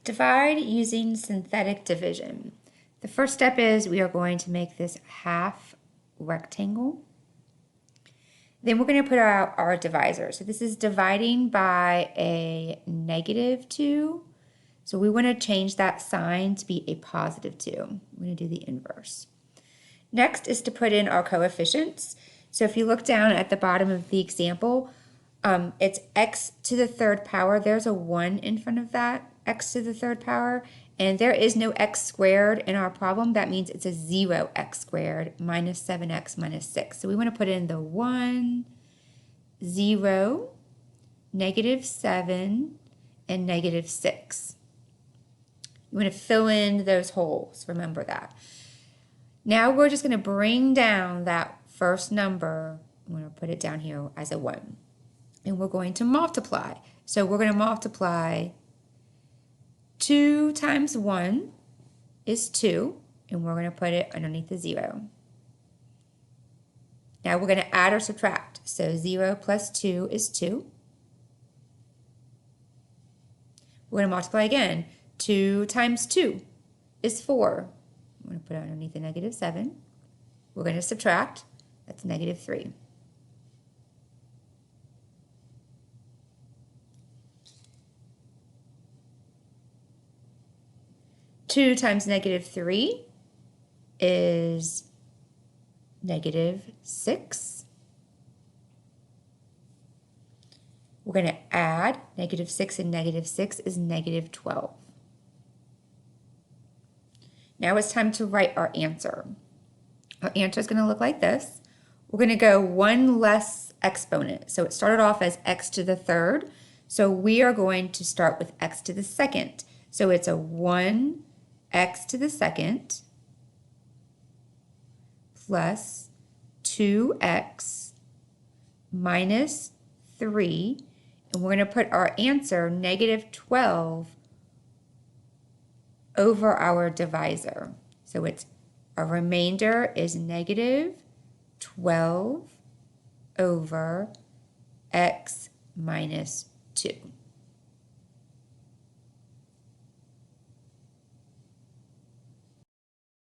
Divide using synthetic division. The first step is we are going to make this half rectangle. Then we're going to put out our divisor. So this is dividing by a -2. So we want to change that sign to be a +2. We're going to do the inverse. Next is to put in our coefficients. So if you look down at the bottom of the example, it's x to the third power. There's a 1 in front of that, x to the third power. And there is no x squared in our problem. That means it's a 0x squared minus 7x minus 6. So we want to put in the 1, 0, -7, and -6. You want to fill in those holes. Remember that. Now we're just going to bring down that first number. I'm going to put it down here as a 1. And we're going to multiply. So we're going to multiply 2 times 1 is 2, and we're going to put it underneath the 0. Now we're going to add or subtract. So 0 plus 2 is 2. We're going to multiply again. 2 times 2 is 4. I'm going to put it underneath the -7. We're going to subtract. That's -3. Two times -3 is -6. We're going to add -6 and -6 is -12. Now it's time to write our answer. Our answer is going to look like this. We're going to go one less exponent. So it started off as x to the third. So we are going to start with x to the second. So it's a 1x to the second plus 2x minus 3. And we're going to put our answer, -12, over our divisor. So it's our remainder is -12 over x minus 2.